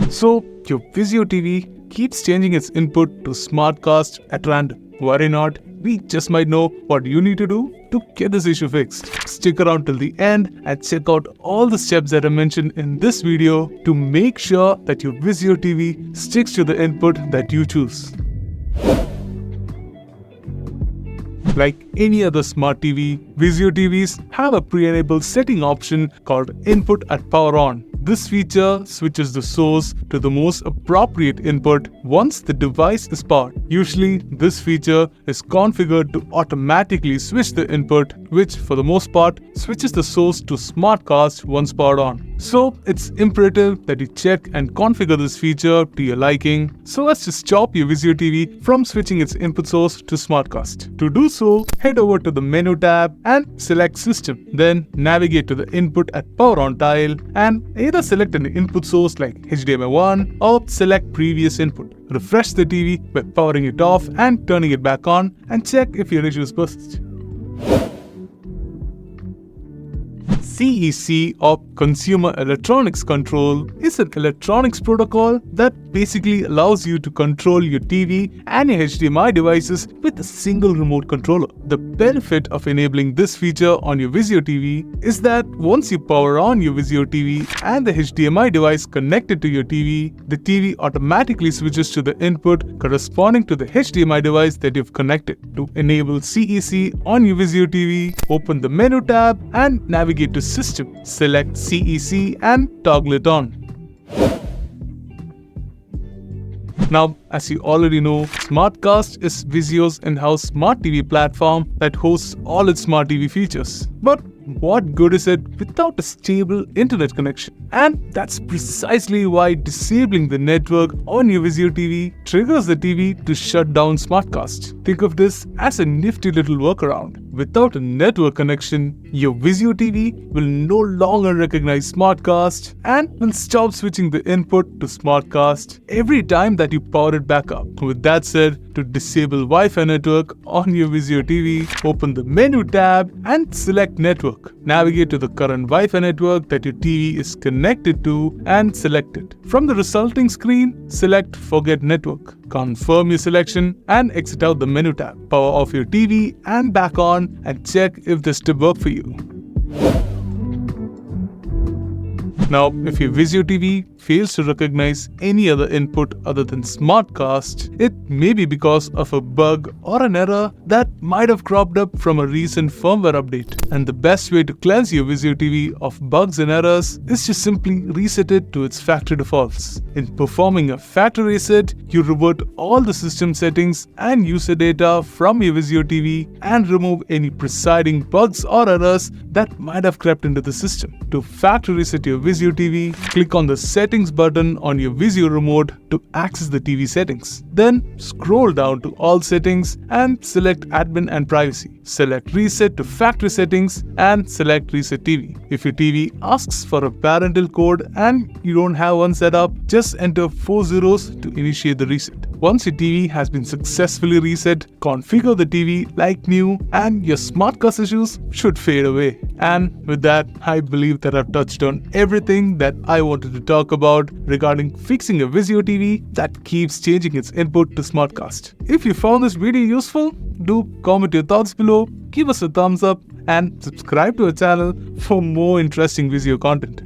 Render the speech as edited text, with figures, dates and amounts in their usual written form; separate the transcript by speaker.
Speaker 1: So, your Vizio TV keeps changing its input to Smartcast at random. Worry not, we just might know what you need to do to get this issue fixed. Stick around till the end and check out all the steps that I mentioned in this video to make sure that your Vizio TV sticks to the input that you choose. Like any other smart TV, Vizio TVs have a pre-enabled setting option called Input at Power On. This feature switches the source to the most appropriate input once the device is powered. Usually, this feature is configured to automatically switch the input, which for the most part switches the source to Smartcast once powered on. So, it's imperative that you check and configure this feature to your liking so as to stop your Vizio TV from switching its input source to Smartcast. To do so, head over to the menu tab and select System. Then navigate to the Input at Power On tile and either select an input source like HDMI 1 or select Previous Input. Refresh the TV by powering it off and turning it back on and check if your issues persist. CEC or Consumer Electronics Control is an electronics protocol that basically allows you to control your TV and your HDMI devices with a single remote controller. The benefit of enabling this feature on your Vizio TV is that once you power on your Vizio TV and the HDMI device connected to your TV, the TV automatically switches to the input corresponding to the HDMI device that you've connected. To enable CEC on your Vizio TV, open the menu tab and navigate to System. Select CEC and toggle it on. Now, as you already know, Smartcast is Vizio's in-house smart TV platform that hosts all its smart TV features. But what good is it without a stable internet connection? And that's precisely why disabling the network on your Vizio TV triggers the TV to shut down Smartcast. Think of this as a nifty little workaround. Without a network connection, your Vizio TV will no longer recognize Smartcast and will stop switching the input to Smartcast every time that you power it back up. With that said, to disable Wi-Fi network on your Vizio TV, open the menu tab and select Network. Navigate to the current Wi-Fi network that your TV is connected to and select it. From the resulting screen, select Forget Network. Confirm your selection and exit out the menu tab. Power off your TV and back on and check if this tip worked for you. Now, if your Vizio TV fails to recognize any other input other than Smartcast, it may be because of a bug or an error that might have cropped up from a recent firmware update. And the best way to cleanse your Vizio TV of bugs and errors is to simply reset it to its factory defaults. In performing a factory reset, you revert all the system settings and user data from your Vizio TV and remove any presiding bugs or errors that might have crept into the system. To factory reset your Vizio TV, click on the Settings button on your Vizio remote to access the TV settings. Then scroll down to All Settings and select Admin and Privacy. Select Reset to Factory Settings and select Reset TV. If your TV asks for a parental code and you don't have one set up, just enter 4 zeros to initiate the reset. Once your TV has been successfully reset, configure the TV like new and your Smartcast issues should fade away. And with that, I believe that I've touched on everything that I wanted to talk about regarding fixing a Vizio TV that keeps changing its input to Smartcast. If you found this video useful, do comment your thoughts below, give us a thumbs up and subscribe to our channel for more interesting Vizio content.